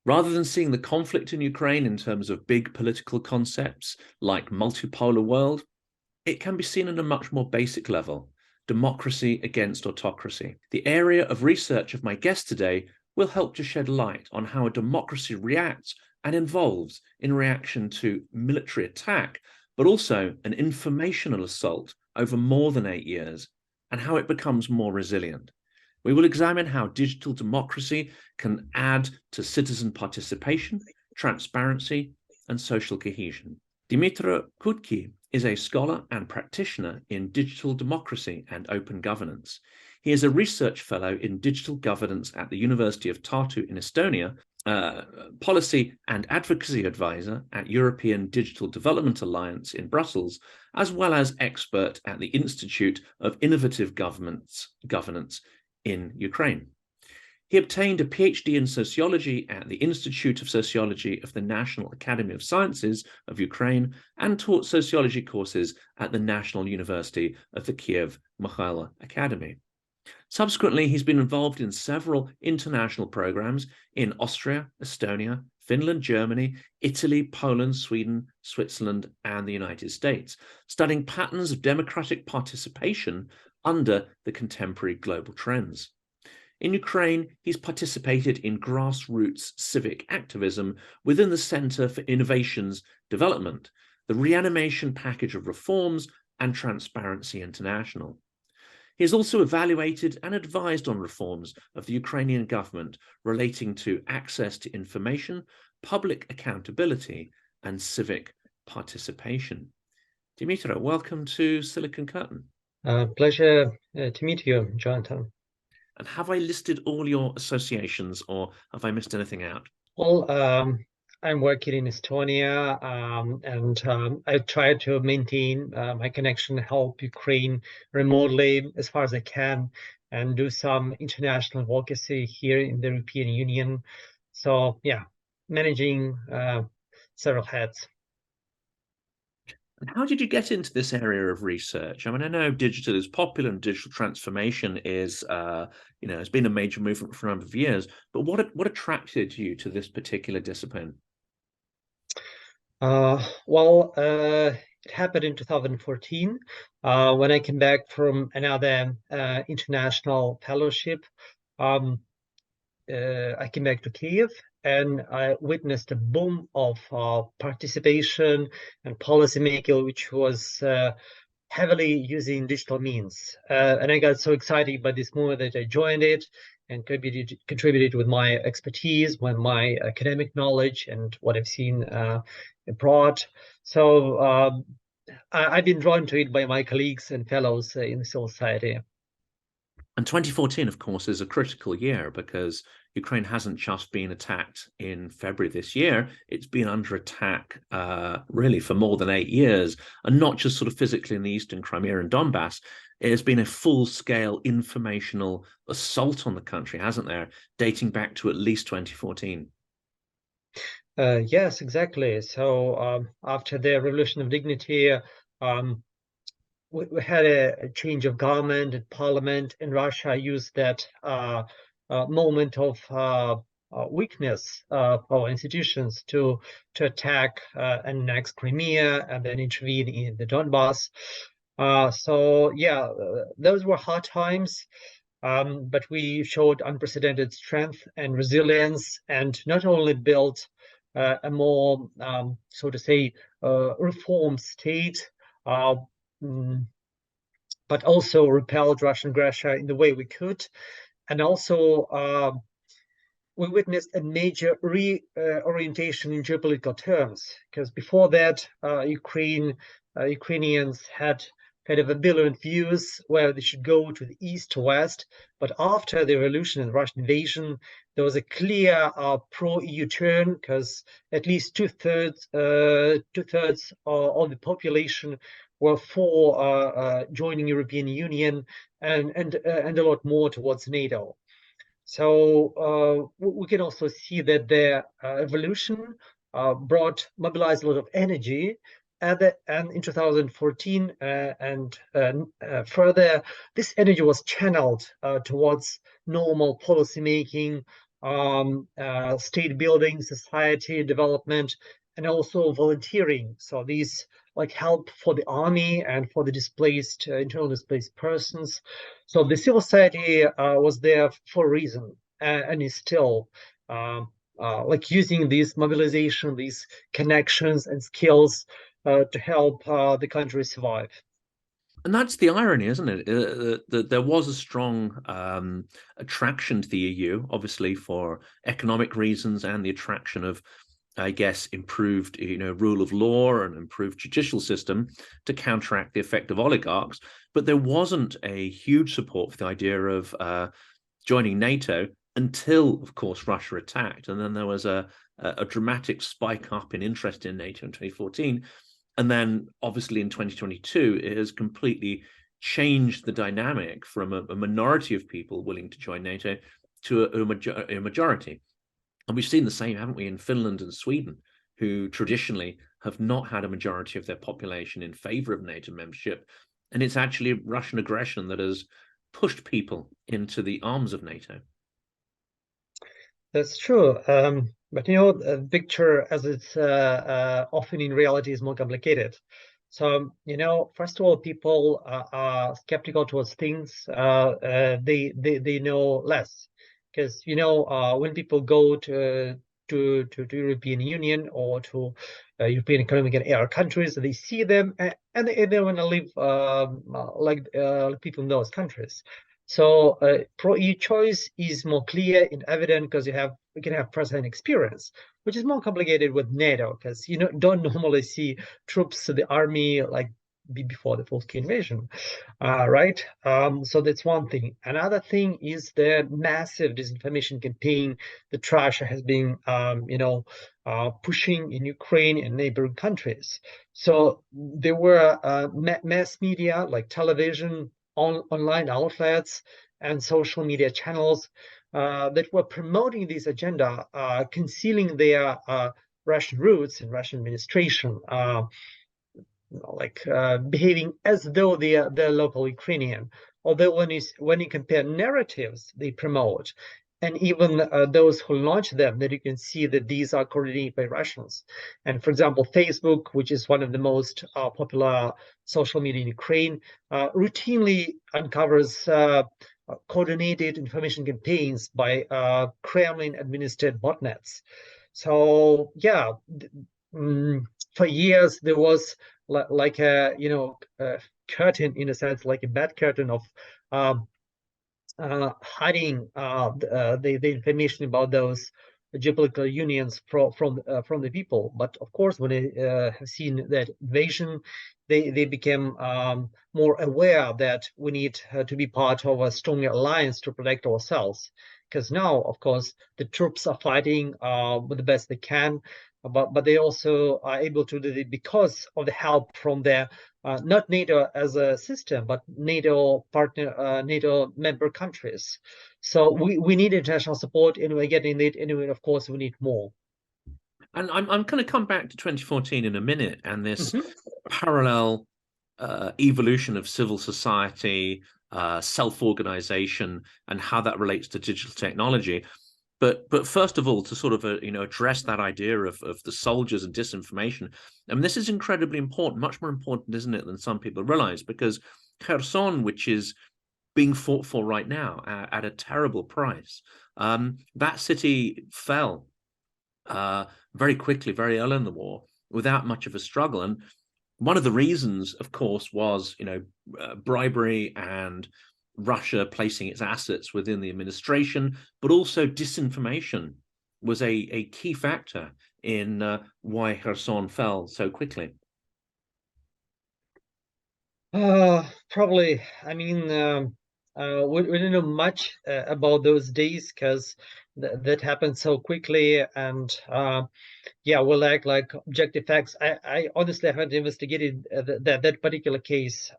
Rather than seeing the conflict in Ukraine in terms of big political concepts like multipolar world, it can be seen at a much more basic level: democracy against autocracy. The area of research of my guest today will help to shed light on how a democracy reacts and evolves in reaction to military attack, but also an informational assault over more than 8 years, and how it becomes more resilient. We will examine how digital democracy can add to citizen participation, transparency, and social cohesion. Dmytro Khutkyy is a scholar and practitioner in digital democracy and open governance. He is a research fellow in digital governance at the University of Tartu in Estonia, policy and advocacy advisor at European Digital Development Alliance in Brussels, as well as expert at the Institute of Innovative Governance in Ukraine. He obtained a PhD in sociology at the Institute of Sociology of the National Academy of Sciences of Ukraine and taught sociology courses at the National University of the Kiev Mikhailo Academy. Subsequently, he's been involved in several international programs in Austria, Estonia, Finland, Germany, Italy, Poland, Sweden, Switzerland, and the United States, studying patterns of democratic participation under the contemporary global trends. In Ukraine, he's participated in grassroots civic activism within the Center for Innovations Development, the Reanimation Package of Reforms, and Transparency International. He has also evaluated and advised on reforms of the Ukrainian government relating to access to information, public accountability, and civic participation. Dmytro, welcome to Silicon Curtain. Pleasure to meet you, Jonathan. And have I listed all your associations, or have I missed anything out? Well, I'm working in Estonia, and I try to maintain my connection, help Ukraine remotely as far as I can, and do some international advocacy here in the European Union. So, yeah, managing several hats. And how did you get into this area of research? I mean, I know digital is popular and digital transformation is, has been a major movement for a number of years. But what attracted you to this particular discipline? It happened in 2014 when I came back from another international fellowship. I came back to Kiev and I witnessed a boom of participation and policymaking, which was heavily using digital means. And I got so excited by this movement that I joined it and contributed with my expertise, with my academic knowledge and what I've seen abroad. So I've been drawn to it by my colleagues and fellows in the civil society. And 2014, of course, is a critical year because Ukraine hasn't just been attacked in February this year. It's been under attack really for more than 8 years, and not just sort of physically in the eastern Crimea and Donbass. It has been a full-scale informational assault on the country, hasn't there, dating back to at least 2014. Yes, exactly. So after the Revolution of Dignity, we had a change of government and parliament, and Russia used that moment of weakness of our institutions to attack and annex Crimea and then intervene in the Donbass. So yeah, those were hard times, but we showed unprecedented strength and resilience, and not only built a more, so to say, reformed state, but also repelled Russian aggression in the way we could. And also, we witnessed a major reorientation in geopolitical terms, because before that, Ukrainians had kind of ambivalent views where they should go to the east to west. But after the revolution and Russian invasion, there was a clear pro-EU turn, because at least two-thirds of the population were for joining European Union and a lot more towards NATO. So we can also see that the evolution mobilized a lot of energy, and in 2014 and further, this energy was channeled towards normal policy making, state building, society development, and also volunteering. So these like help for the army and for the displaced, internal displaced persons. So the civil society was there for a reason, and is still like using this mobilization, these connections and skills to help the country survive. And that's the irony, isn't it? That there was a strong attraction to the EU, obviously for economic reasons and the attraction of, I guess, improved, rule of law and improved judicial system to counteract the effect of oligarchs. But there wasn't a huge support for the idea of joining NATO until, of course, Russia attacked. And then there was a dramatic spike up in interest in NATO in 2014. And then obviously in 2022, it has completely changed the dynamic from a minority of people willing to join NATO to a majority. And we've seen the same, haven't we, in Finland and Sweden, who traditionally have not had a majority of their population in favor of NATO membership. And it's actually Russian aggression that has pushed people into the arms of NATO. That's true. But the picture, as it's often in reality, is more complicated. So, first of all, people are skeptical towards things they know less. Because, when people go to European Union or to European Economic and Area countries, they see them and they want to live like people in those countries. So pro-EU choice is more clear and evident because you can have first-hand experience, which is more complicated with NATO because you don't normally see troops to the army like before the full-scale invasion, right? So that's one thing. Another thing is the massive disinformation campaign that Russia has been, pushing in Ukraine and neighboring countries. So there were mass media like television, online outlets, and social media channels that were promoting this agenda, concealing their Russian roots and Russian administration, behaving as though they're local Ukrainian. Although when you compare narratives they promote, and even those who launch them, that you can see that these are coordinated by Russians. And for example, Facebook, which is one of the most popular social media in Ukraine, routinely uncovers coordinated information campaigns by Kremlin-administered botnets. So yeah, for years there was like a curtain, in a sense, like a bad curtain of um, hiding the information about those geopolitical unions from the people. But of course, when they have seen that invasion, they became more aware that we need to be part of a stronger alliance to protect ourselves. Because now, of course, the troops are fighting with the best they can, but they also are able to do it because of the help from their not NATO as a system, but NATO partner, NATO member countries. So we need international support, and we're getting it. And of course, we need more. And I'm going to come back to 2014 in a minute and this Mhm. parallel evolution of civil society, self-organization, and how that relates to digital technology. But first of all, to sort of address that idea of the soldiers and disinformation, I mean, this is incredibly important, much more important, isn't it, than some people realize, because Kherson, which is being fought for right now at a terrible price, that city fell very quickly, very early in the war, without much of a struggle. And one of the reasons, of course, was bribery and Russia placing its assets within the administration, but also disinformation was a key factor in why Kherson fell so quickly. Probably. I mean, we don't know much about those days because that happened so quickly, and yeah, we like objective facts. I honestly haven't investigated that particular case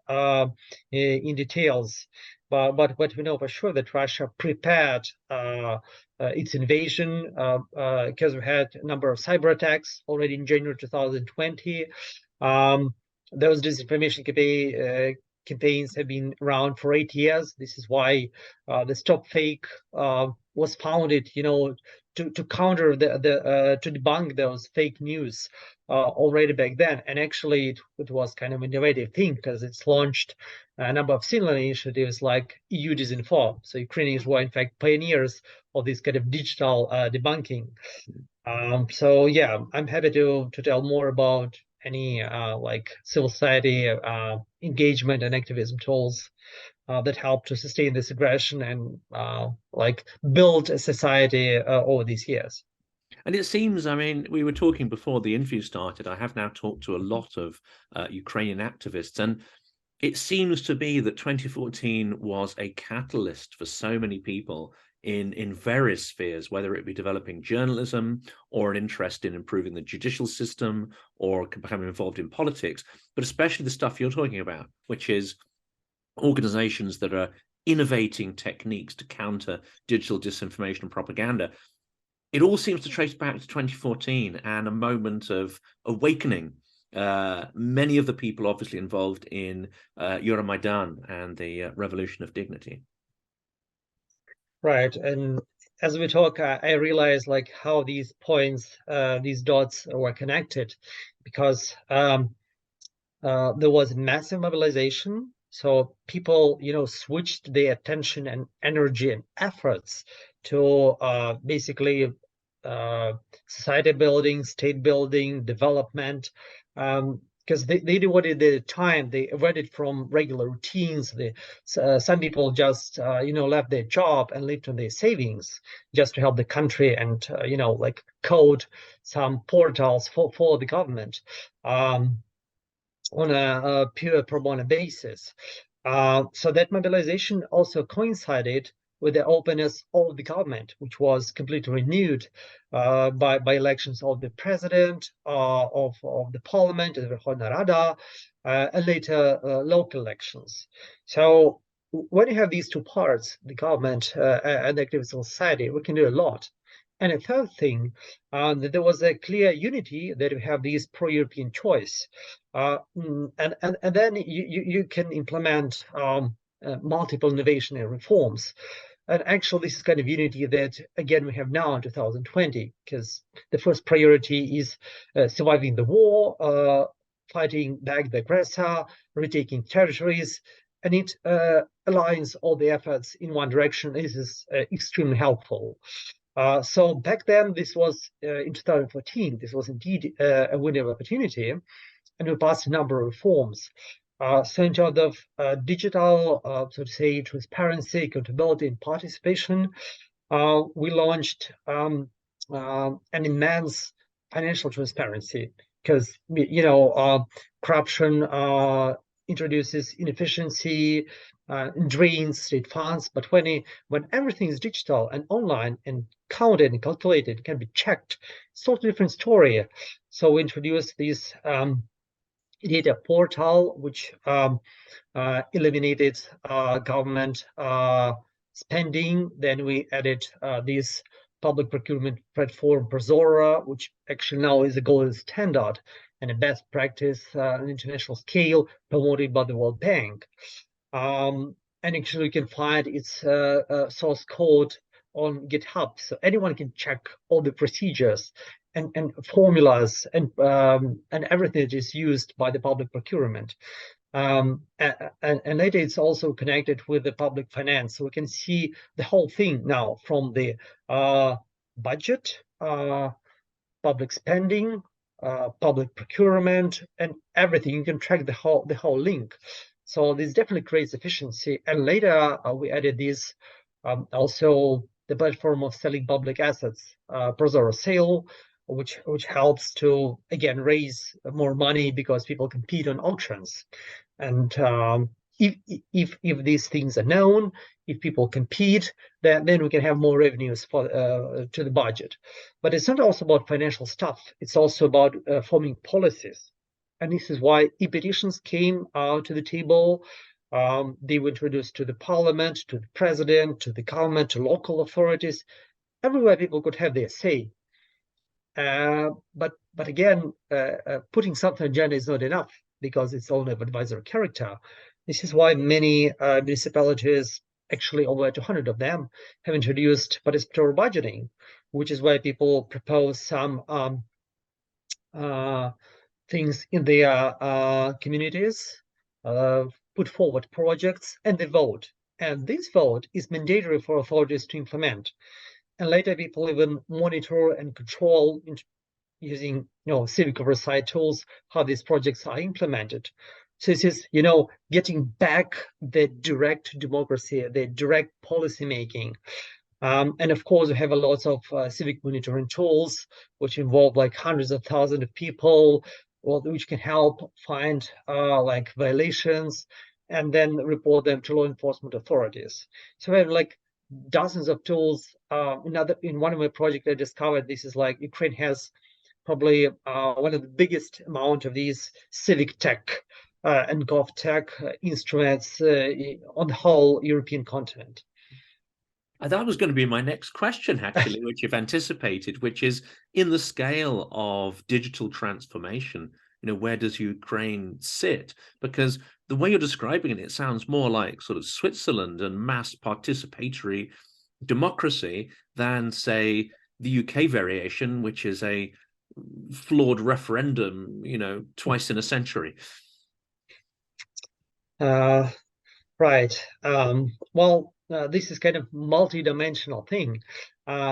in details, but what we know for sure that Russia prepared its invasion because we had a number of cyber attacks already in January 2020. Those disinformation campaigns have been around for 8 years. This is why the Stop Fake was founded, to counter to debunk those fake news already back then. And actually, it was kind of an innovative thing because it's launched a number of similar initiatives like EU Disinform. So Ukrainians were in fact pioneers of this kind of digital debunking. So yeah, I'm happy to tell more about any like civil society engagement and activism tools that help to sustain this aggression and like build a society over these years. And it seems, I mean, we were talking before the interview started. I have now talked to a lot of Ukrainian activists, and it seems to be that 2014 was a catalyst for so many people in various spheres, whether it be developing journalism or an interest in improving the judicial system or becoming involved in politics, but especially the stuff you're talking about, which is organizations that are innovating techniques to counter digital disinformation and propaganda. It all seems to trace back to 2014 and a moment of awakening. Many of the people obviously involved in Euromaidan and the Revolution of Dignity. Right. And as we talk, I realize like how these points, these dots were connected, because there was massive mobilization. So people, switched their attention and energy and efforts to basically society building, state building, development. Because they devoted the time, they avoided from regular routines. Some people just left their job and lived on their savings just to help the country and like code some portals for the government. On a pure pro bono basis. So that mobilization also coincided with the openness of the government, which was completely renewed by elections of the president, of the parliament, the Verkhovna Rada, and later local elections. So when you have these two parts, the government and the active civil society, we can do a lot. And a third thing, that there was a clear unity that we have this pro-European choice. And then you can implement multiple innovation and reforms. And actually, this is kind of unity that, again, we have now in 2020, because the first priority is surviving the war, fighting back the aggressor, retaking territories, and it aligns all the efforts in one direction. This is extremely helpful. So back then, this was in 2014, this was indeed a window of opportunity, and we passed a number of reforms. So in terms of digital, so to say, transparency, accountability, and participation, we launched an immense financial transparency, because corruption introduces inefficiency, drains state funds. But when everything is digital and online and counted and calculated, can be checked, it's a totally different story. So we introduced this data portal, which eliminated government spending. Then we added this public procurement platform, Prozora, which actually now is a gold standard and a best practice on international scale, promoted by the World Bank. And actually, you can find its source code on GitHub, so anyone can check all the procedures and formulas and everything that is used by the public procurement. And later, it's also connected with the public finance, so we can see the whole thing now, from the budget, public spending, public procurement, and everything. You can track the whole link. So this definitely creates efficiency. And later we added this also the platform of selling public assets, Prozora Sale, which helps to again raise more money because people compete on auctions. And if these things are known, if people compete, then we can have more revenues for to the budget. But it's not also about financial stuff. It's also about forming policies. And this is why e-petitions came to the table. They were introduced to the parliament, to the president, to the government, to local authorities. Everywhere people could have their say. But again, putting something on agenda is not enough, because it's only of advisory character. This is why many municipalities actually over 200 of them, have introduced participatory budgeting, which is where people propose some uh, things in their communities, uh, put forward projects, and they vote. And this vote is mandatory for authorities to implement. And later, people even monitor and control using civic oversight tools how these projects are implemented. So this is getting back the direct democracy, the direct policy making. And of course, we have a lot of civic monitoring tools, which involve like hundreds of thousands of people, which can help find like violations and then report them to law enforcement authorities. So we have like dozens of tools. In one of my projects, I discovered this is like Ukraine has probably one of the biggest amount of these civic tech and gov tech instruments on the whole European continent. That was going to be my next question, actually, which you've anticipated, which is in the scale of digital transformation, where does Ukraine sit? Because the way you're describing it, it sounds more like sort of Switzerland and mass participatory democracy than, say, the UK variation, which is a flawed referendum, twice in a century. Right. Well, this is kind of multi-dimensional thing.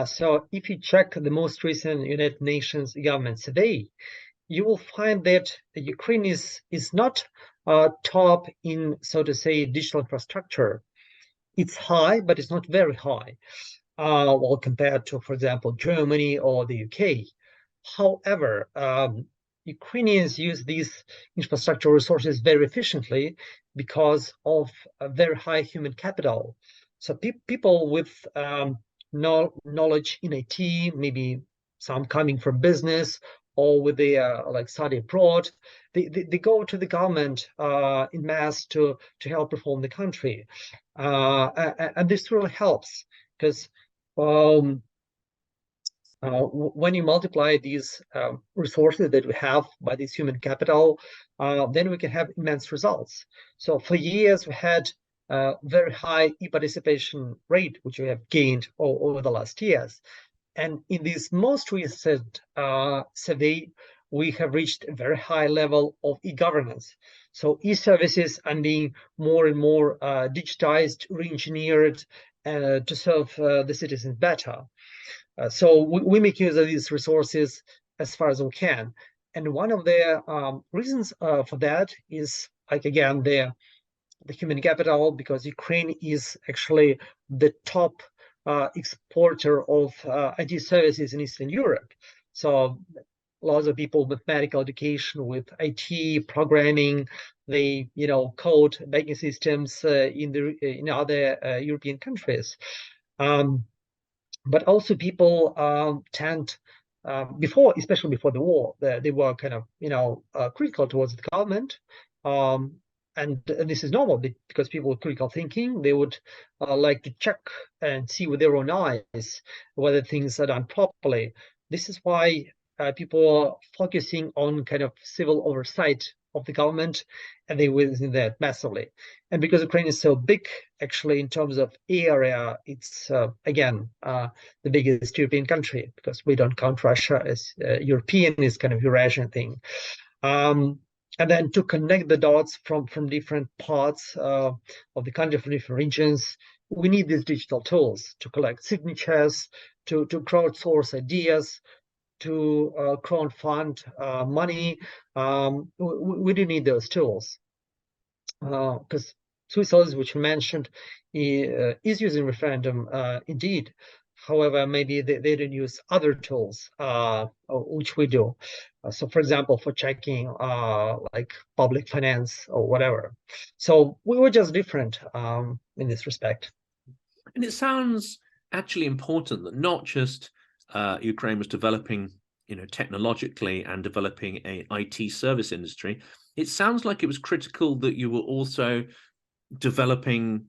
So if you check the most recent United Nations government survey, you will find that Ukraine is not top in, so to say, digital infrastructure. It's high, but it's not very high. Well, compared to, for example, Germany or the UK. However, Ukrainians use these infrastructure resources very efficiently because of a very high human capital. So people with knowledge in IT, maybe some coming from business or with the like study abroad, they go to the government in mass to help reform the country, and this really helps because um, when you multiply these resources that we have by this human capital, then we can have immense results. So for years, we had very high e-participation rate, which we have gained over the last years. And in this most recent survey, we have reached a very high level of e-governance. So e-services are being more and more digitized, re-engineered to serve the citizens better. So we make use of these resources as far as we can. And one of the reasons for that is, like, again, the human capital, because Ukraine is actually the top exporter of IT services in Eastern Europe. So lots of people with medical education, with IT programming, they code banking systems in other European countries. But also people tend especially before the war, they were kind of critical towards the government, and this is normal because people with critical thinking, they would like to check and see with their own eyes whether things are done properly. This is why people are focusing on kind of civil oversight of the government, and they will in that massively. And because Ukraine is so big, actually, in terms of area, it's again the biggest European country, because we don't count Russia as European, is kind of Eurasian thing. And then to connect the dots from different parts of the country, from different regions, we need these digital tools to collect signatures, to crowdsource ideas, to crowdfund money. We do need those tools because Switzerland, which you mentioned, is using referendum indeed. However, maybe they don't use other tools, which we do. So, for example, for checking like public finance or whatever. So we were just different in this respect. And it sounds actually important that not just Ukraine was developing, technologically and developing a IT service industry. It sounds like it was critical that you were also developing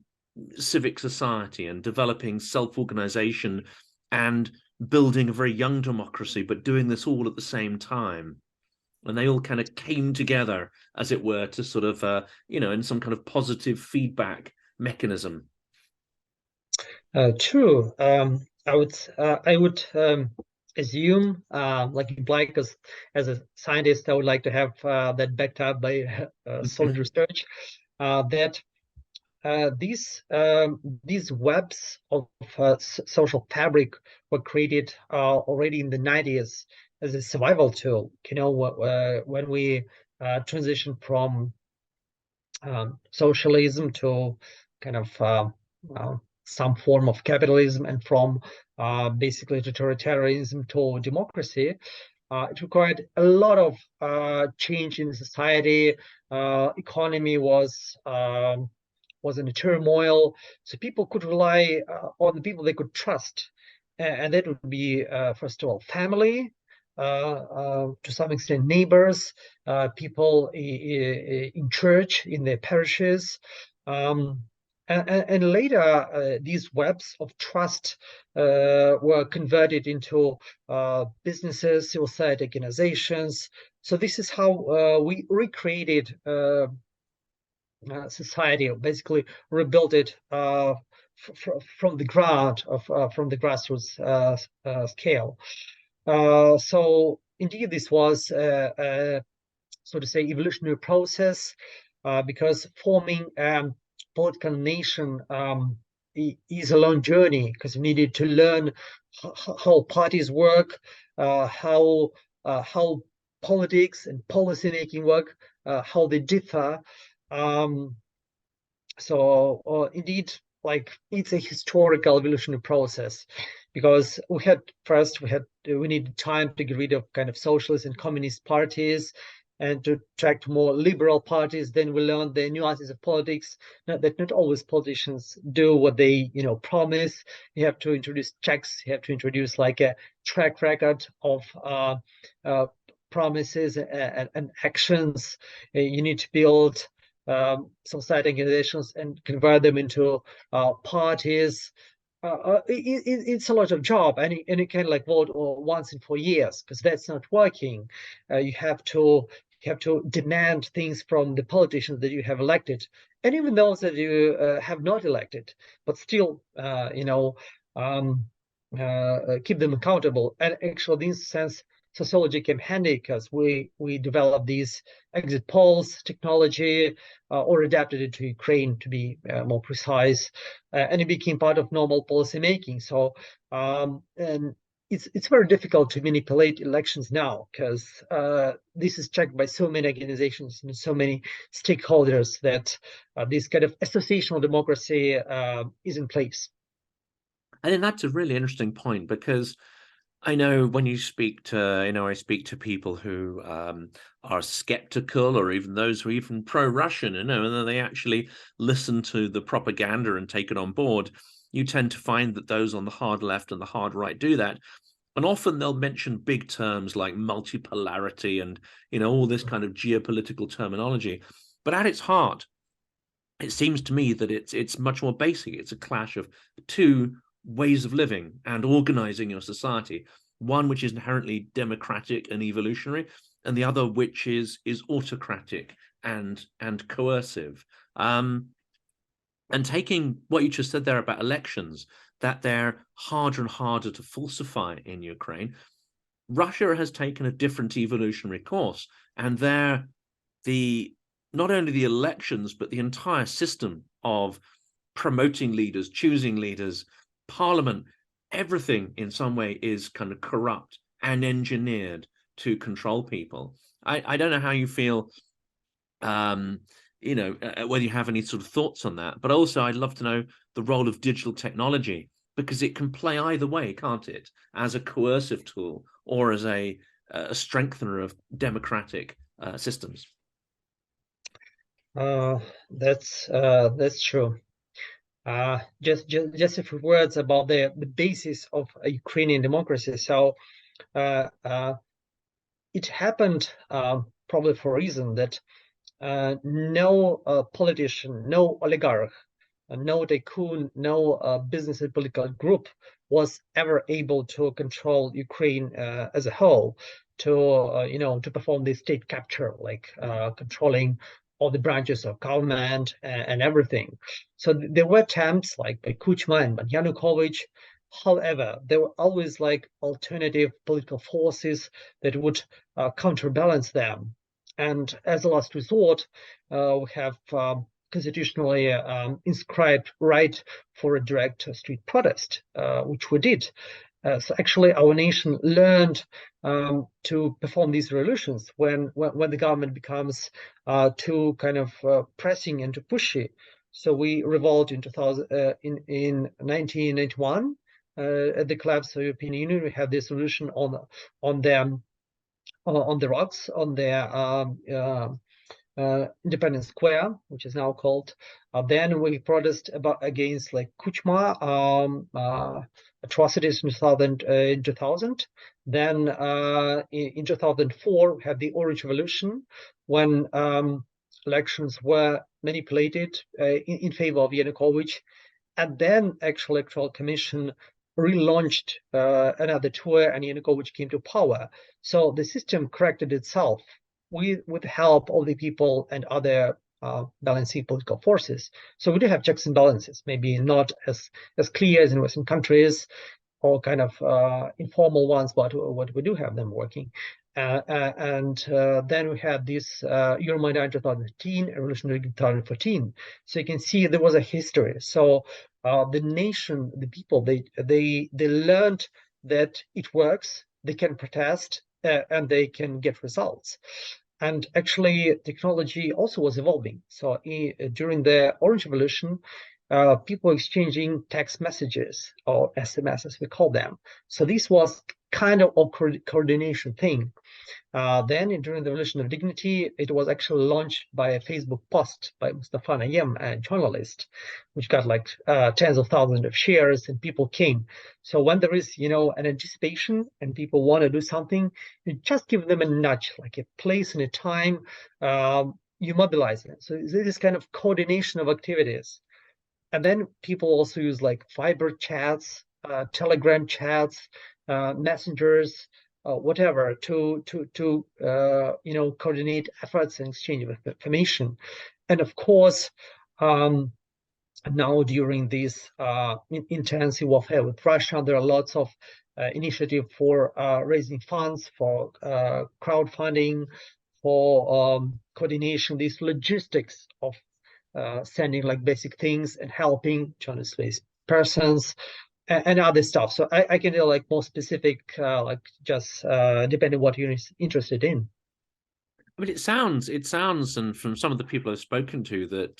civic society and developing self-organization and building a very young democracy, but doing this all at the same time. And they all kind of came together, as it were, to sort of, in some kind of positive feedback mechanism. True. I would assume, like imply, because as a scientist, I would like to have that backed up by solid research, that these webs of social fabric were created already in the 90s as a survival tool. When we transitioned from socialism to kind of some form of capitalism, and from basically totalitarianism to democracy. It required a lot of change in society. Economy was in a turmoil, so people could rely on the people they could trust, and that would be first of all family, to some extent neighbors, people in church, in their parishes. Um, and later, these webs of trust were converted into businesses, civil society organizations. So this is how we recreated society, or basically rebuilt it from the ground, from the grassroots scale. So indeed, this was so to say, evolutionary process, because forming political nation is a long journey, because you needed to learn how parties work, how politics and policy making work, how they differ. Um, so indeed, like, it's a historical evolutionary process, because we needed time to get rid of kind of socialist and communist parties and to attract more liberal parties. Then we learned the nuances of politics, that not always politicians do what they promise. You have to introduce checks. You have to introduce like a track record of uh, promises and actions. You need to build society organizations and convert them into parties. It's a lot of job, and you can like vote once in 4 years, because that's not working. You have to demand things from the politicians that you have elected, and even those that you have not elected, but still, um, keep them accountable. And actually, in this sense, sociology came handy, because we developed these exit polls technology, or adapted it to Ukraine, to be more precise, and it became part of normal policy making. So, and it's very difficult to manipulate elections now, because this is checked by so many organizations and so many stakeholders, that this kind of associational democracy is in place. I think that's a really interesting point, because I know when you speak to, I speak to people who are skeptical, or even those who are even pro-Russian, and then they actually listen to the propaganda and take it on board. You tend to find that those on the hard left and the hard right do that. And often they'll mention big terms like multipolarity and, all this kind of geopolitical terminology. But at its heart, it seems to me that it's much more basic. It's a clash of two ways of living and organizing your society, one which is inherently democratic and evolutionary, and the other which is autocratic and coercive. And taking what you just said there about elections, that they're harder and harder to falsify in Ukraine, Russia has taken a different evolutionary course, and the not only the elections, but the entire system of promoting leaders, choosing leaders, parliament, everything in some way is kind of corrupt and engineered to control people. I don't know how you feel, whether you have any sort of thoughts on that, but also I'd love to know the role of digital technology, because it can play either way, can't it? As a coercive tool, or as a strengthener of democratic systems. That's true. Just a few words about the basis of Ukrainian democracy. So it happened probably for a reason, that no politician, no oligarch, no tycoon, no business and political group was ever able to control Ukraine as a whole, to to perform the state capture, like controlling all the branches of government and everything. So there were attempts like by Kuchma and by Yanukovych. However, there were always like alternative political forces that would counterbalance them. And as a last resort, we have constitutionally inscribed right for a direct street protest, which we did. So actually, our nation learned to perform these revolutions when the government becomes too kind of pressing and too pushy. So we revolted in 2000 in 1991 at the collapse of the European Union. We had this revolution on the rocks on the Independence Square, which is now called. Then we protest against like Kuchma atrocities in 2000. Then in 2004, we had the Orange Revolution when elections were manipulated in favor of Yanukovych. And then actual Electoral Commission relaunched another tour and Yanukovych came to power. So the system corrected itself with the help of the people and other balancing political forces. So we do have checks and balances, maybe not as clear as in Western countries or kind of informal ones, but what we do have them working. And then we had this Euromaidan 2013, Revolutionary 2014. So you can see there was a history. So the nation, the people, they learned that it works, they can protest, and they can get results. And actually, technology also was evolving. So during the Orange Revolution, people exchanging text messages or SMS, as we call them. So this was kind of a coordination thing. Then during the Revolution of Dignity, it was actually launched by a Facebook post by Mustafa Nayem, a journalist, which got like tens of thousands of shares and people came. So when there is, an anticipation and people want to do something, you just give them a nudge, like a place and a time, you mobilize it. So this kind of coordination of activities. And then people also use like Viber chats, Telegram chats, messengers, whatever to coordinate efforts and exchange of information. And of course, now during this intensive warfare with Russia, there are lots of initiative for raising funds, for crowdfunding, for coordination, these logistics of sending like basic things and helping journalist persons and other stuff. So I can do like more specific, like just depending what you're interested in. I mean, it sounds, and from some of the people I've spoken to, that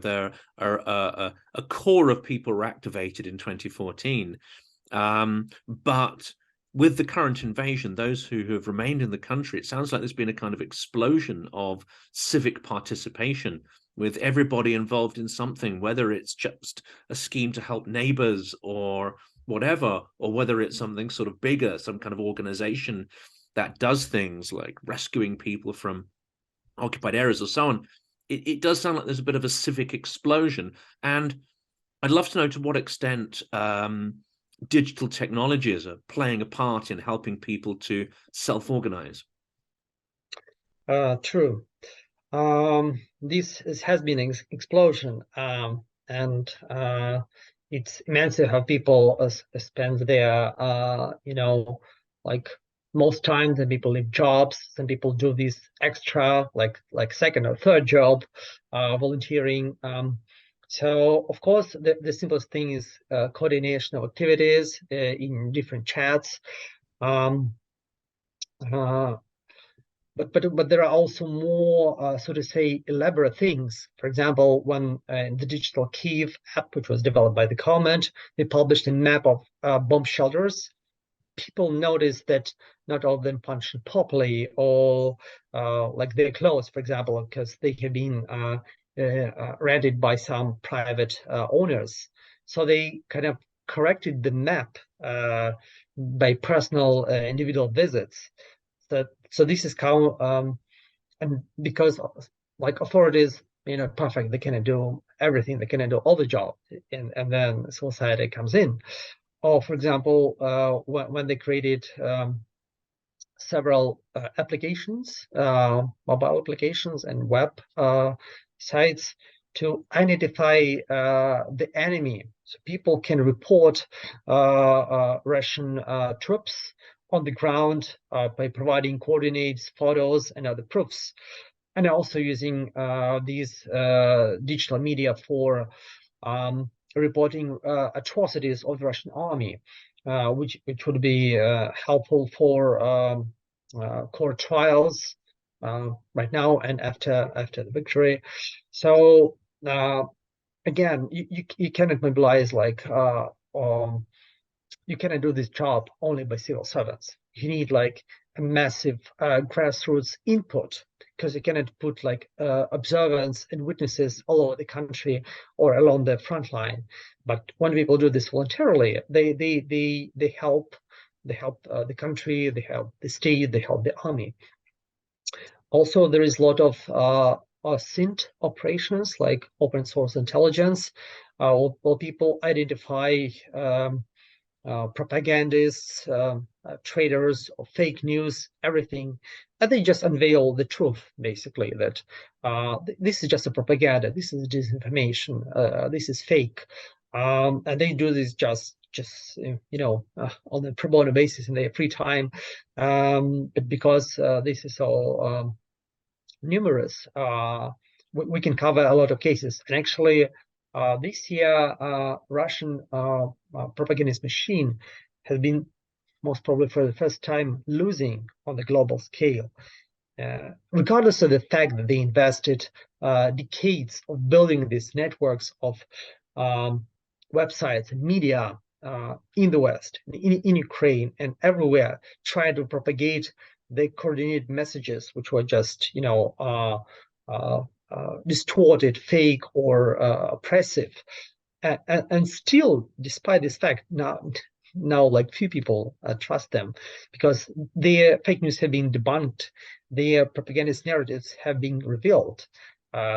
there are a core of people were activated in 2014, but with the current invasion, those who have remained in the country, it sounds like there's been a kind of explosion of civic participation, with everybody involved in something, whether it's just a scheme to help neighbors or whatever, or whether it's something sort of bigger, some kind of organization that does things like rescuing people from occupied areas or so on. It does sound like there's a bit of a civic explosion. And I'd love to know to what extent digital technologies are playing a part in helping people to self-organize. True. This has been an explosion, and it's immense how people spend their, like most times, and people leave jobs, some people do this extra, like second or third job, volunteering. So of course, the simplest thing is coordination of activities in different chats. But there are also more, so to say, elaborate things. For example, when the Digital Kiev app, which was developed by the government, they published a map of bomb shelters. People noticed that not all of them function properly, or like they're closed, for example, because they have been rented by some private owners. So they kind of corrected the map by personal individual visits. So this is how, and because like authorities, perfect, they cannot do everything, they cannot do all the job, and then society comes in. Or for example, when they created several applications, mobile applications and web sites to identify the enemy. So people can report Russian troops on the ground by providing coordinates, photos, and other proofs. And also using these digital media for reporting atrocities of the Russian army, which would be helpful for court trials right now and after the victory. So again, you cannot mobilize like you cannot do this job only by civil servants. You need like a massive grassroots input, because you cannot put like observers and witnesses all over the country or along the front line. But when people do this voluntarily, they help the country, they help the state, they help the army. Also, there is a lot of SINT operations like open source intelligence, where people identify propagandists, traders of fake news, everything, and they just unveil the truth, basically, that this is just a propaganda, this is disinformation, this is fake, and they do this just on a pro bono basis in their free time, but because this is so numerous, we can cover a lot of cases. And actually, this year, Russian propagandist machine has been most probably for the first time losing on the global scale, regardless of the fact that they invested decades of building these networks of websites and media in the West, in Ukraine, and everywhere, trying to propagate the coordinated messages, which were just, distorted, fake, or oppressive. And still, despite this fact, now like few people trust them, because their fake news have been debunked, their propagandist narratives have been revealed.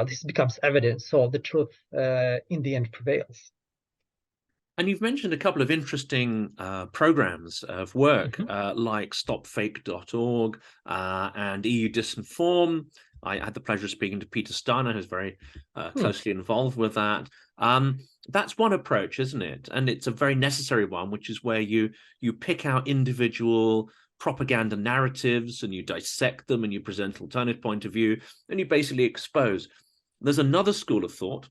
This becomes evidence, so the truth in the end prevails. And you've mentioned a couple of interesting programs of work, like stopfake.org and EU Disinform. I had the pleasure of speaking to Peter Steiner, who's very closely involved with that. That's one approach, isn't it? And it's a very necessary one, which is where you pick out individual propaganda narratives and you dissect them and you present an alternative point of view and you basically expose. There's another school of thought,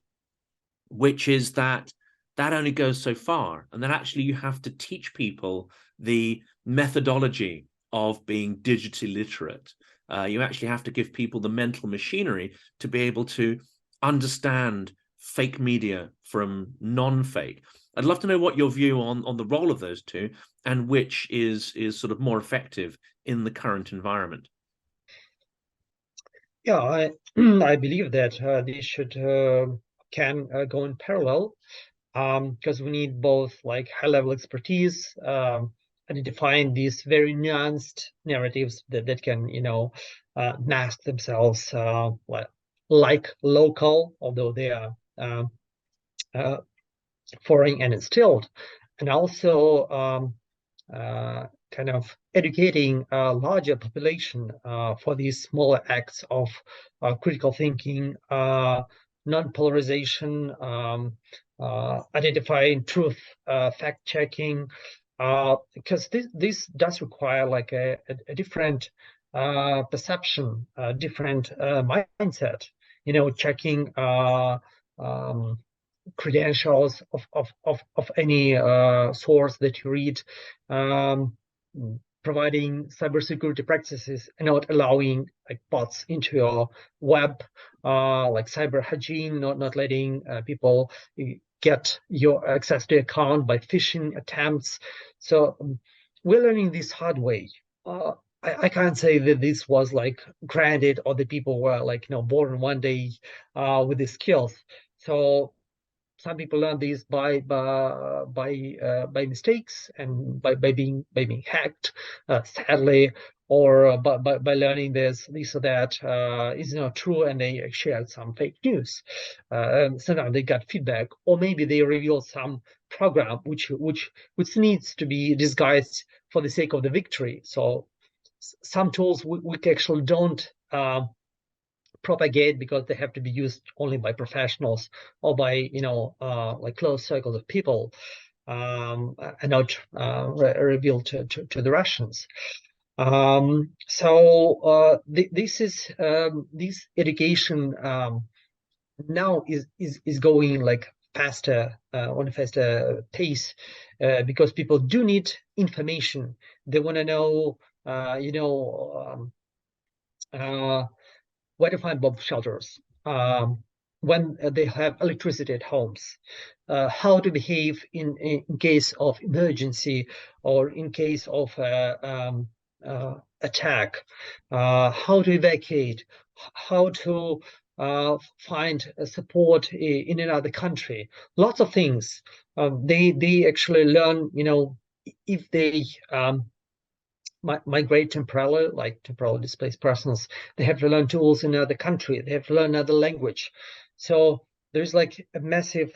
which is that only goes so far, and that actually you have to teach people the methodology of being digitally literate. You actually have to give people the mental machinery to be able to understand fake media from non-fake. I'd love to know what your view on the role of those two and which is sort of more effective in the current environment. Yeah, I believe that these should can go in parallel, because we need both like high-level expertise, identifying these very nuanced narratives that can mask themselves like local, although they are foreign and instilled, and also kind of educating a larger population for these smaller acts of critical thinking, non-polarization, identifying truth, fact-checking, because this does require like a different perception, a different mindset, checking credentials of any source that you read, providing cybersecurity practices and not allowing like bots into your web, like cyber hygiene, not letting people get your access to account by phishing attempts. So we're learning this hard way. I can't say that this was like granted or the people were like born one day with these skills. So some people learn these by mistakes and by being hacked, sadly, or by learning this or that is not true, and they shared some fake news. So now they got feedback, or maybe they revealed some program which needs to be disguised for the sake of the victory. So some tools we actually don't propagate because they have to be used only by professionals or by like close circles of people, and not revealed to the Russians. This education now is going like faster, on a faster pace, because people do need information. They want to know, where to find bomb shelters, when they have electricity at homes, how to behave in case of emergency or in case of attack, how to evacuate, how to find support in another country. Lots of things. They actually learn, if they migrate temporarily, like temporarily displaced persons, they have to learn tools in another country. They have to learn another language. So there's like a massive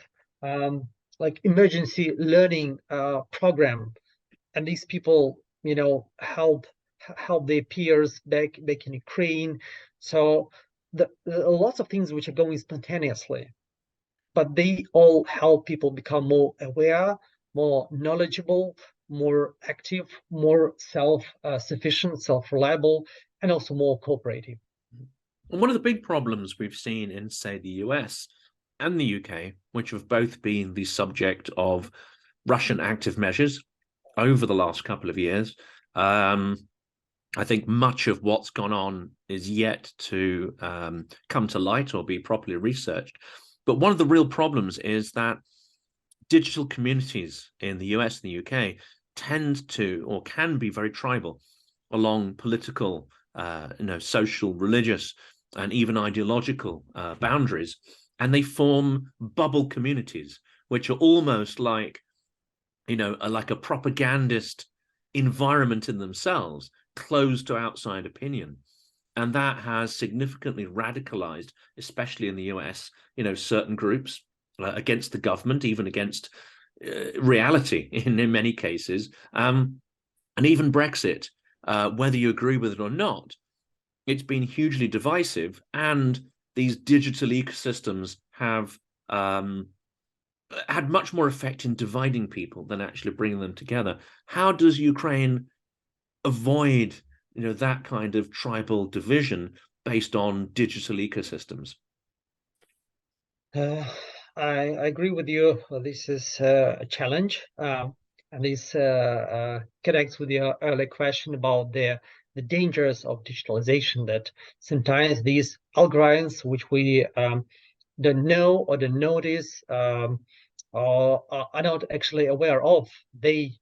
like emergency learning program, and these people, help their peers back in Ukraine. So lots of things which are going spontaneously, but they all help people become more aware, more knowledgeable, more active, more self-sufficient, self-reliable, and also more cooperative. And one of the big problems we've seen in, say, the US and the UK, which have both been the subject of Russian active measures over the last couple of years, I think much of what's gone on is yet to come to light or be properly researched. But one of the real problems is that digital communities in the US and the UK tend to, or can be, very tribal along political, social, religious, and even ideological boundaries. And they form bubble communities, which are almost like, like a propagandist environment in themselves, closed to outside opinion. And that has significantly radicalized, especially in the US, certain groups against the government, even against reality in many cases, and even Brexit, whether you agree with it or not. It's been hugely divisive, and these digital ecosystems have had much more effect in dividing people than actually bringing them together. How does Ukraine avoid, that kind of tribal division based on digital ecosystems? I agree with you. This is a challenge, and this connects with your earlier question about the dangers of digitalization. That sometimes these algorithms, which we don't know or don't notice, or are not actually aware of, they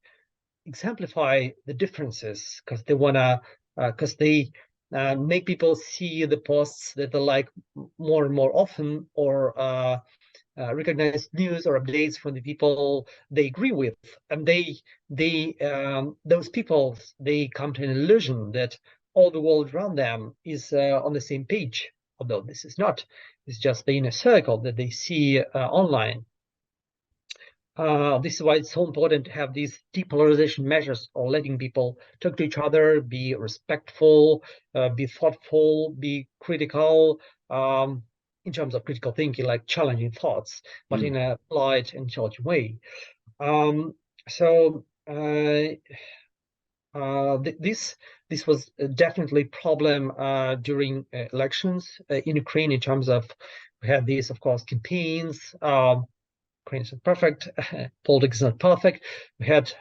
exemplify the differences because they wanna, because they make people see the posts that they like more and more often, or recognize news or updates from the people they agree with, and those people, they come to an illusion that all the world around them is on the same page, although this is not. It's just the inner circle that they see online. This is why it's so important to have these depolarization measures, or letting people talk to each other, be respectful, be thoughtful, be critical, in terms of critical thinking, like challenging thoughts, but in a polite and intelligent way. This was definitely a problem during elections in Ukraine, in terms of, we had these, of course, campaigns. Ukraine is not perfect. Politics is not perfect. We had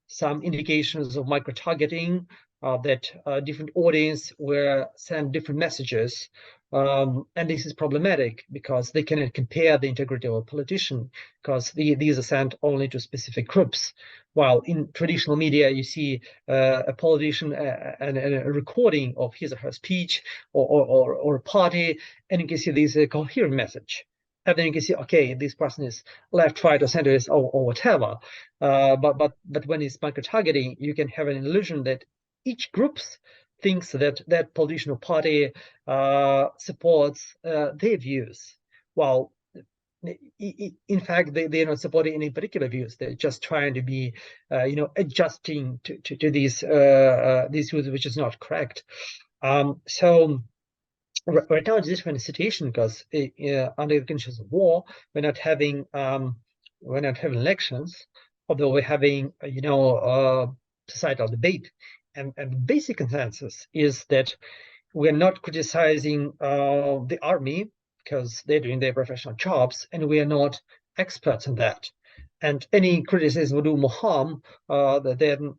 some indications of micro-targeting, that different audience were sent different messages. And this is problematic because they cannot compare the integrity of a politician, because these are sent only to specific groups. While in traditional media, you see a politician and a recording of his or her speech, or a party, and you can see this coherent message. And then you can see, okay, this person is left, right, or centrist, or whatever. But when it's micro-targeting, you can have an illusion that each group thinks that political party supports their views. Well, in fact, they're not supporting any particular views. They're just trying to be, adjusting to these views, which is not correct. So right now it's a different situation because under the conditions of war, we're not having elections, although we're having societal debate, and the basic consensus is that we're not criticizing the army because they're doing their professional jobs, and we are not experts in that. And any criticism will do more harm than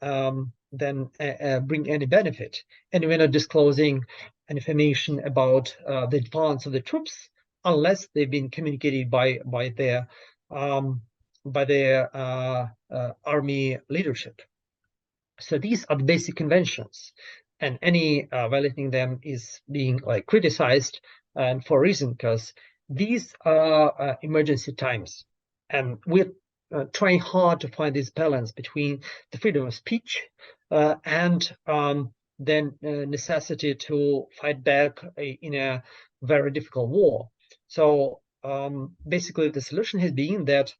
bring any benefit. And we're not disclosing information about the advance of the troops unless they've been communicated by their army leadership. So these are the basic conventions, and any violating them is being criticized, and for a reason, because these are emergency times, and we're trying hard to find this balance between the freedom of speech and then necessity to fight back in a very difficult war. So basically, the solution has been that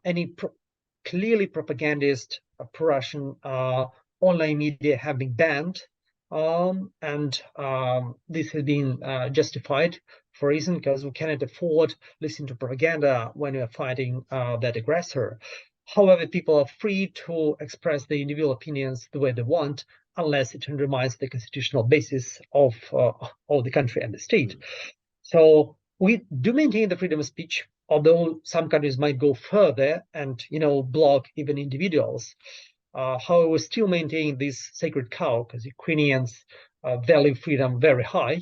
any clearly propagandist pro-Russian online media have been banned, and this has been justified for a reason, because we cannot afford listening to propaganda when we are fighting that aggressor. However, people are free to express their individual opinions the way they want, unless it undermines the constitutional basis of the country and the state. So we do maintain the freedom of speech, although some countries might go further and block even individuals. However, we still maintain this sacred cow because Ukrainians value freedom very high,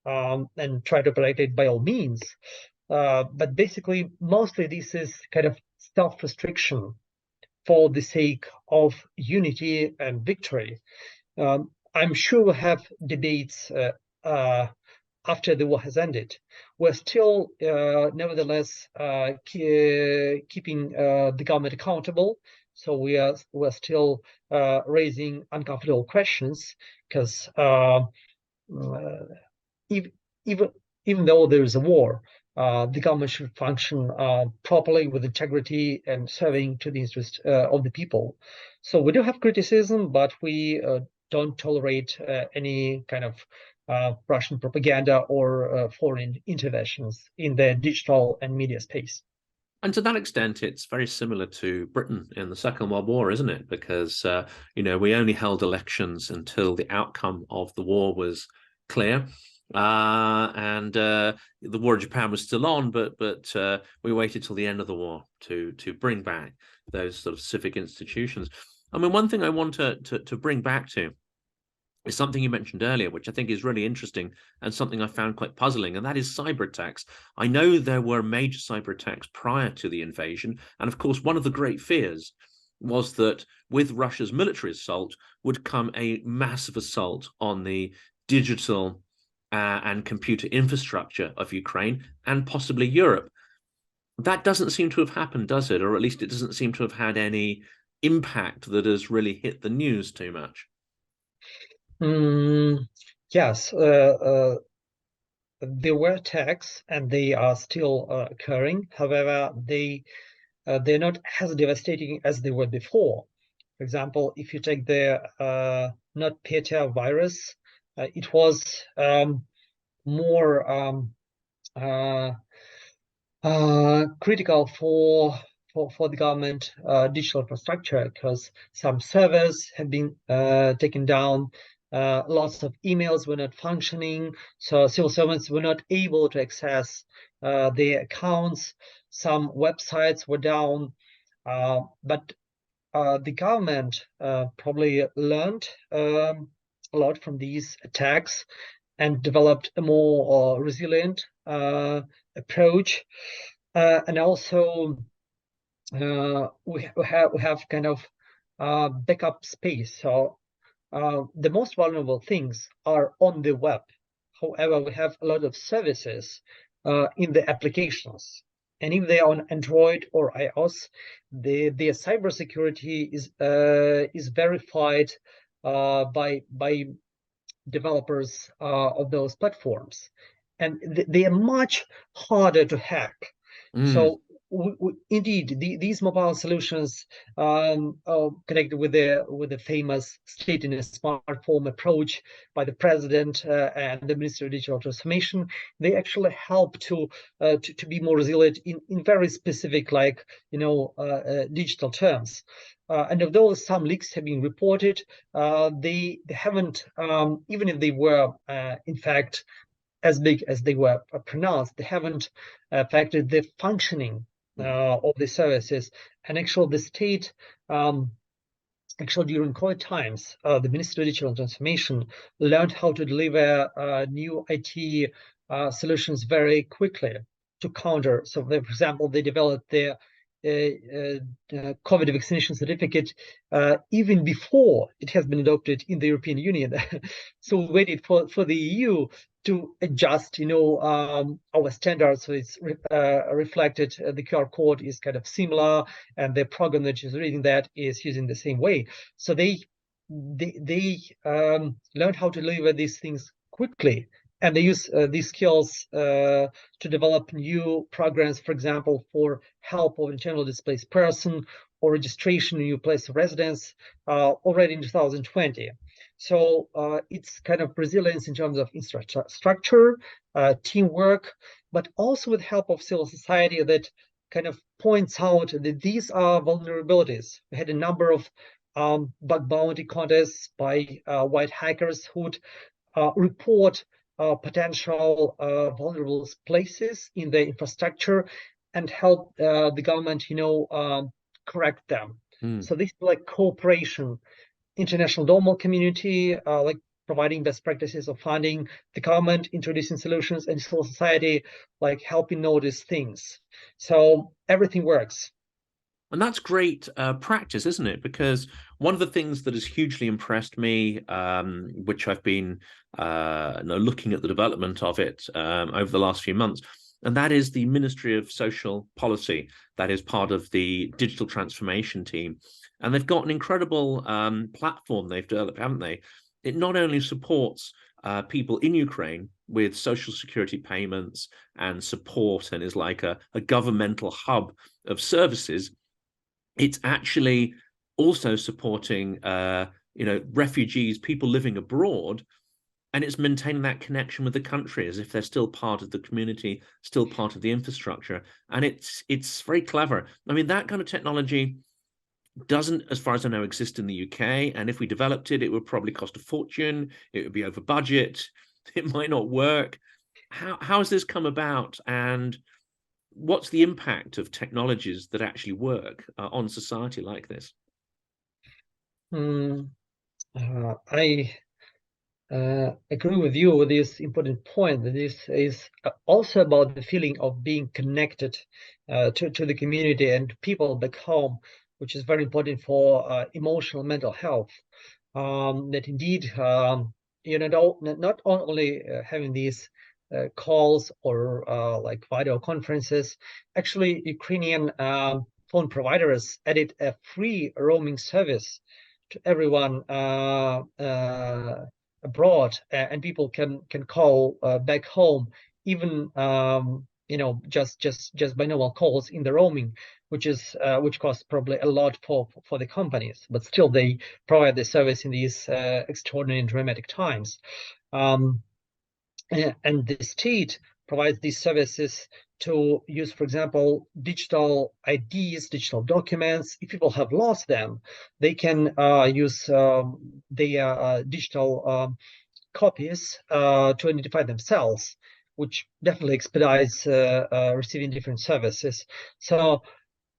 and try to protect it by all means. But basically, mostly this is kind of self-restriction for the sake of unity and victory. I'm sure we'll have debates after the war has ended. We're still, nevertheless, keeping the government accountable. So we're still raising uncomfortable questions, because even though there is a war, the government should function properly with integrity and serving to the interest of the people. So we do have criticism, but we don't tolerate any kind of Russian propaganda or foreign interventions in the digital and media space. And to that extent, it's very similar to Britain in the Second World War, isn't it? Because, we only held elections until the outcome of the war was clear. And the war in Japan was still on, but we waited till the end of the war to bring back those sort of civic institutions. I mean, one thing I want to bring back to is something you mentioned earlier, which I think is really interesting and something I found quite puzzling, and that is cyber attacks. I know there were major cyber attacks prior to the invasion, and of course, one of the great fears was that with Russia's military assault would come a massive assault on the digital and computer infrastructure of Ukraine and possibly Europe. That doesn't seem to have happened, does it? Or at least it doesn't seem to have had any impact that has really hit the news too much. Yes, there were attacks, and they are still occurring. However, they're not as devastating as they were before. For example, if you take the NotPetya virus, it was more critical for the government digital infrastructure, because some servers have been taken down. Lots of emails were not functioning, so civil servants were not able to access their accounts. Some websites were down, but the government probably learned a lot from these attacks and developed a more resilient approach. And also, we have kind of backup space. So the most vulnerable things are on the web. However, we have a lot of services in the applications, and if they are on Android or iOS, their cybersecurity is verified by developers of those platforms, and they are much harder to hack. Mm. So indeed, these mobile solutions are connected with the famous state in a smartphone approach by the president and the Ministry of Digital Transformation. They actually help to be more resilient in very specific, like digital terms. And although some leaks have been reported, they haven't, even if they were in fact as big as they were pronounced, they haven't affected the functioning of the services. And actually, the state, actually during COVID times, the Ministry of Digital Transformation learned how to deliver new IT solutions very quickly to counter. So, for example, they developed their COVID vaccination certificate even before it has been adopted in the European Union. So we waited for the EU to adjust, our standards, so it's reflected. The QR code is kind of similar, and the program that is reading that is using the same way. So they learned how to deliver these things quickly, and they use these skills to develop new programs, for example, for help of internally displaced person or registration in new place of residence already in 2020. So it's kind of resilience in terms of infrastructure, teamwork, but also with help of civil society that kind of points out that these are vulnerabilities. We had a number of bug bounty contests by white hackers who would report potential vulnerable places in the infrastructure and help the government, correct them. Mm. So this is like cooperation, international normal community, like providing best practices of funding, the government introducing solutions, and civil society like helping notice things. So everything works. And that's great practice, isn't it? Because one of the things that has hugely impressed me, which I've been looking at the development of it over the last few months, and that is the Ministry of Social Policy, that is part of the digital transformation team. And they've got an incredible platform they've developed, haven't they? It not only supports people in Ukraine with social security payments and support and is like a governmental hub of services, it's actually also supporting refugees, people living abroad, and it's maintaining that connection with the country as if they're still part of the community, still part of the infrastructure. And it's very clever. I mean, that kind of technology doesn't, as far as I know, exist in the UK. And if we developed it, it would probably cost a fortune. It would be over budget. It might not work. How has this come about? And what's the impact of technologies that actually work on society like this? I agree with you with this important point that this is also about the feeling of being connected to the community and people back home, which is very important for emotional mental health. That indeed, not only having these calls or like video conferences, actually Ukrainian phone providers added a free roaming service to everyone abroad, and people can call back home, even just by normal calls in the roaming, which costs probably a lot for the companies, but still they provide the service in these extraordinary and dramatic times. Um, and the state provides these services to use, for example, digital IDs, digital documents. If people have lost them, they can use their digital copies to identify themselves, which definitely expedites receiving different services. So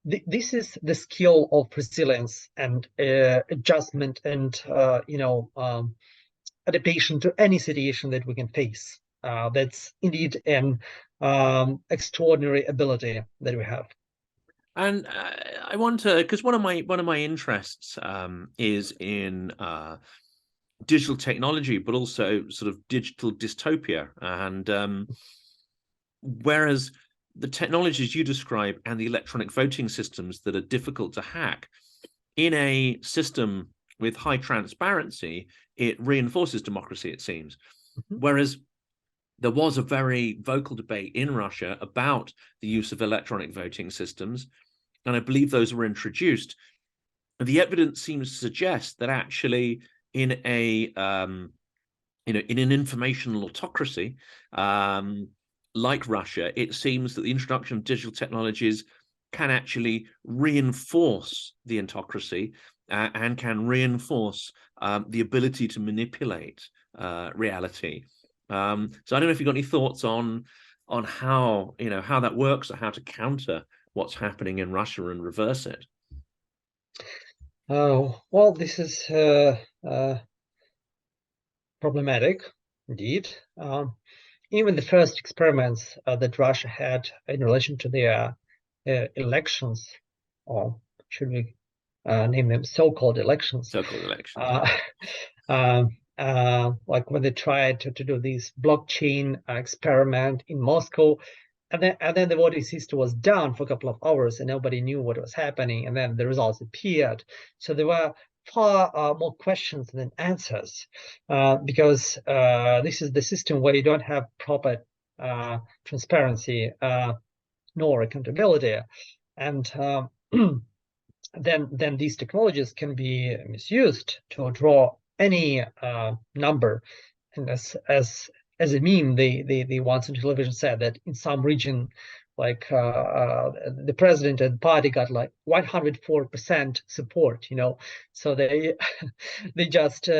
this is the skill of resilience and adjustment and adaptation to any situation that we can face. That's indeed an extraordinary ability that we have. And I want to, because one of my interests is in digital technology, but also sort of digital dystopia. And whereas the technologies you describe and the electronic voting systems that are difficult to hack, in a system with high transparency, it reinforces democracy, it seems. Mhm. Whereas there was a very vocal debate in Russia about the use of electronic voting systems, and I believe those were introduced. And the evidence seems to suggest that actually in a in an informational autocracy like Russia, it seems that the introduction of digital technologies can actually reinforce the autocracy and can reinforce the ability to manipulate reality. So I don't know if you've got any thoughts on how how that works or how to counter what's happening in Russia and reverse it. Oh, well, this is problematic indeed. Even the first experiments that Russia had in relation to their elections, or should we name them so-called elections, So-called elections. like when they tried to do this blockchain experiment in Moscow, and then the voting system was down for a couple of hours and nobody knew what was happening, and then the results appeared. So there were far more questions than answers, because this is the system where you don't have proper transparency nor accountability, and then these technologies can be misused to draw any number. And as a meme, they once on television said that in some region, like the president and party got like 104% support, so they they just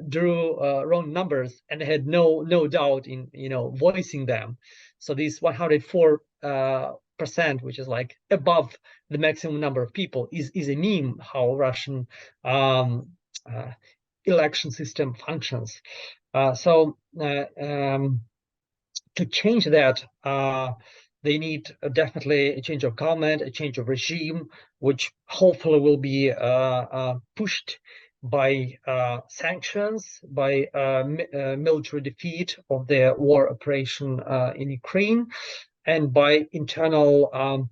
drew wrong numbers and had no doubt in voicing them. So these 104 percent, which is like above the maximum number of people, is a meme how Russian election system functions. So to change that, they need definitely a change of government, a change of regime, which hopefully will be pushed by sanctions, by military defeat of the war operation in Ukraine, and by internal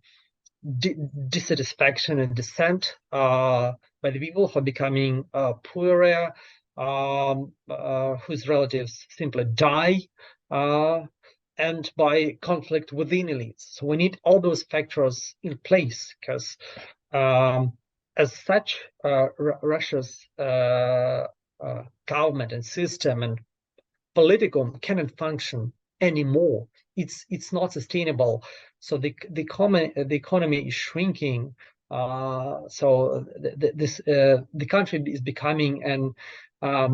dissatisfaction and dissent by the people who are becoming poorer, whose relatives simply die, and by conflict within elites. So we need all those factors in place, because as such, Russia's government and system and political cannot function anymore. It's not sustainable. So the economy is shrinking. So the country is becoming a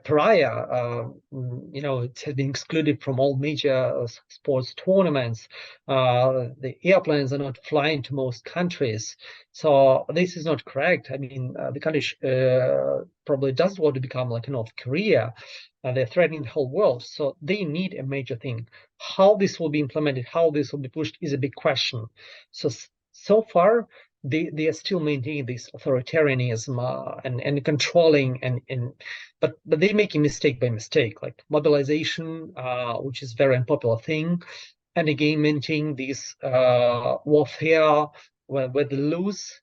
pariah. It has been excluded from all major sports tournaments. The airplanes are not flying to most countries. So this is not correct. I mean, the country probably does want to become like North Korea. They're threatening the whole world. So they need a major thing. How this will be implemented, how this will be pushed is a big question. So far, they are still maintaining this authoritarianism and controlling, but they're making mistake by mistake, like mobilization, which is very unpopular thing, and again maintaining this warfare where they lose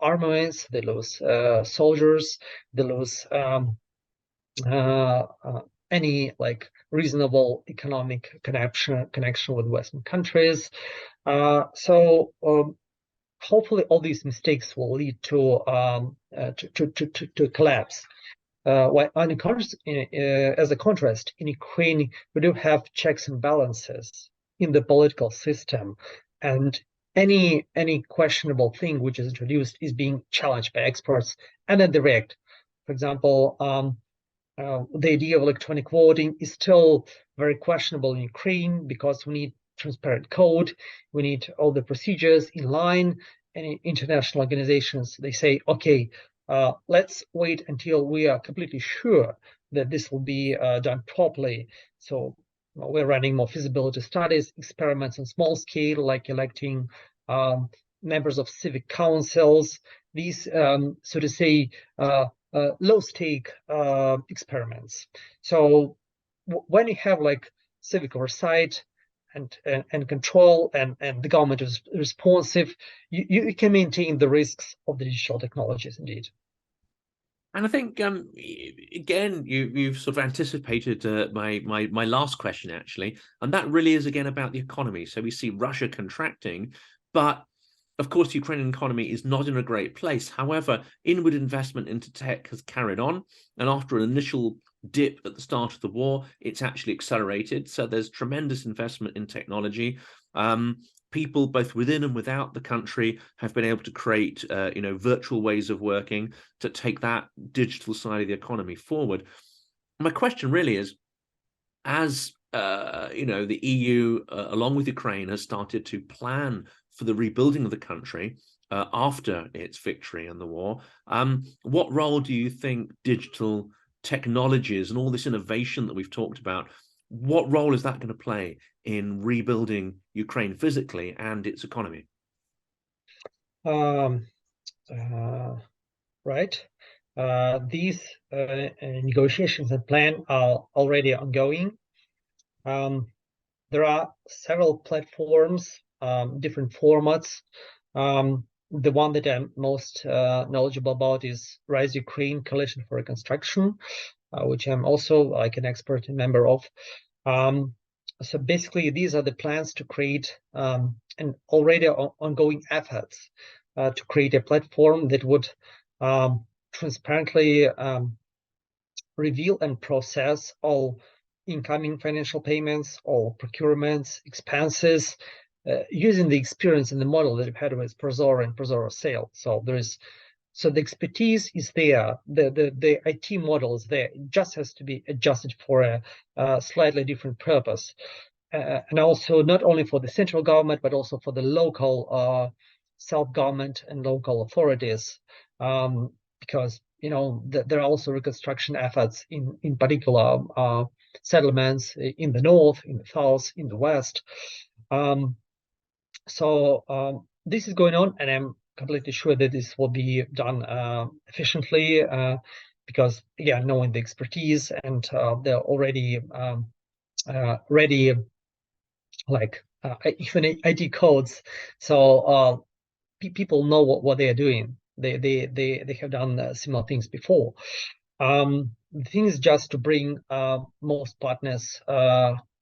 armaments, they lose soldiers, they lose any like reasonable economic connection with Western countries. So hopefully all these mistakes will lead to collapse. As a contrast, in Ukraine, we do have checks and balances in the political system, and any questionable thing which is introduced is being challenged by experts, and then they react. For example, the idea of electronic voting is still very questionable in Ukraine because we need transparent code, we need all the procedures in line, and international organizations, they say, okay, let's wait until we are completely sure that this will be done properly. So we're running more feasibility studies, experiments on small scale, like electing members of civic councils, these, so to say, low-stake experiments. So when you have like civic oversight and control, and the government is responsive, you can maintain the risks of the digital technologies indeed. And I think again, you've sort of anticipated my last question actually, and that really is again about the economy. So we see Russia contracting, but of course, the Ukrainian economy is not in a great place. However, inward investment into tech has carried on, and after an initial dip at the start of the war, it's actually accelerated. So there's tremendous investment in technology. Um, People both within and without the country have been able to create virtual ways of working to take that digital side of the economy forward. My question really is, as the EU, along with Ukraine, has started to plan for the rebuilding of the country after its victory in the war, what role do you think digital technologies and all this innovation that we've talked about, what role is that going to play in rebuilding Ukraine physically and its economy? Um, right. These negotiations and plan are already ongoing. Um, there are several platforms, different formats. The one that I'm most knowledgeable about is Rise Ukraine Coalition for Reconstruction, which I'm also like an expert and member of. So basically, these are the plans to create an already ongoing efforts to create a platform that would transparently reveal and process all incoming financial payments, all procurements, expenses, using the experience and the model that we've had with Prozor and Prozor Sale. So the expertise is there, the IT model is there. It just has to be adjusted for a slightly different purpose. And also not only for the central government, but also for the local self-government and local authorities, because there are also reconstruction efforts in particular settlements in the north, in the south, in the west. This is going on, and I'm completely sure that this will be done efficiently, because again, knowing the expertise, and they're already ready, like even IT codes. So people know what they are doing. They have done similar things before. The thing is just to bring most partners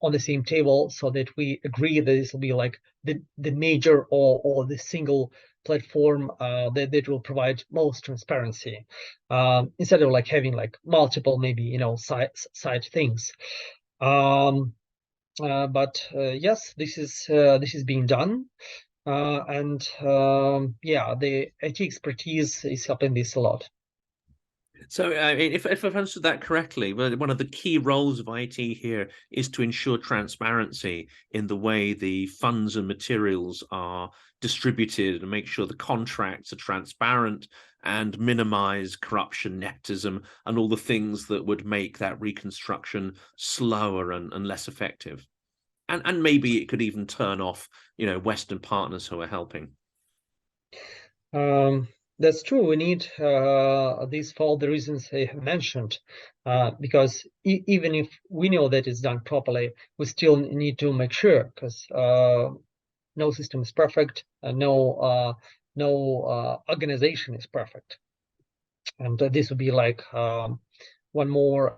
on the same table, so that we agree that this will be like the major or the single platform that will provide most transparency, instead of like having like multiple, maybe side things. But yes, this is being done, and yeah, the IT expertise is helping this a lot. So, if I've understood that correctly, one of the key roles of IT here is to ensure transparency in the way the funds and materials are distributed, and make sure the contracts are transparent and minimize corruption, nepotism, and all the things that would make that reconstruction slower and less effective. And maybe it could even turn off, Western partners who are helping. That's true. We need these for all the reasons I have mentioned, because even if we know that it's done properly, we still need to make sure, because no system is perfect, and no organization is perfect. And this would be like one more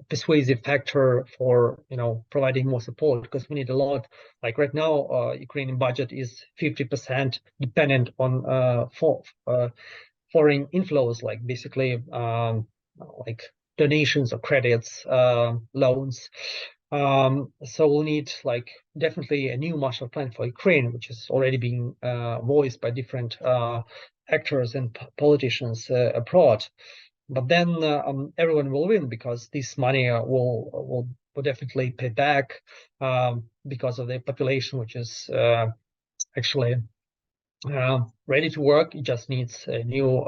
persuasive factor for providing more support, because we need a lot. Like right now, Ukrainian budget is 50% dependent on foreign inflows, like basically like donations or credits, loans. So we'll need like definitely a new Marshall Plan for Ukraine, which is already being voiced by different actors and politicians abroad. But then everyone will win, because this money will definitely pay back, because of the population, which is actually ready to work. It just needs new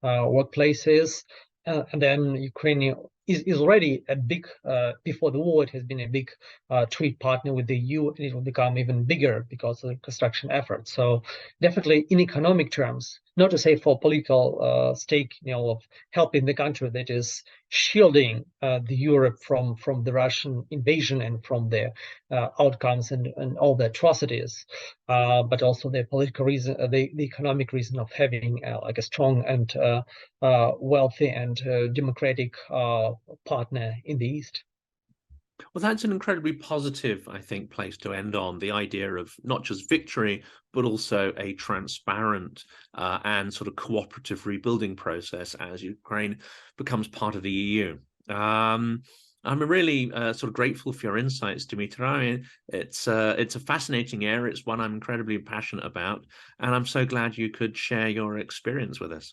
workplaces. And then Ukraine is already a big, before the war, it has been a big trade partner with the EU, and it will become even bigger because of the construction efforts. So definitely in economic terms, not to say for political stake, of helping the country that is shielding the Europe from the Russian invasion and from their outcomes and all the atrocities, but also the political reason, the economic reason of having like a strong and wealthy and democratic partner in the East. Well, that's an incredibly positive, I think, place to end on, the idea of not just victory, but also a transparent and sort of cooperative rebuilding process as Ukraine becomes part of the EU. I'm really sort of grateful for your insights, Dmytro. I mean, it's a fascinating area. It's one I'm incredibly passionate about, and I'm so glad you could share your experience with us.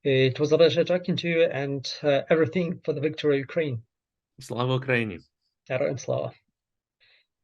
It was a pleasure talking to you, and everything for the victory of Ukraine. Slava Ukraini. Героям слава.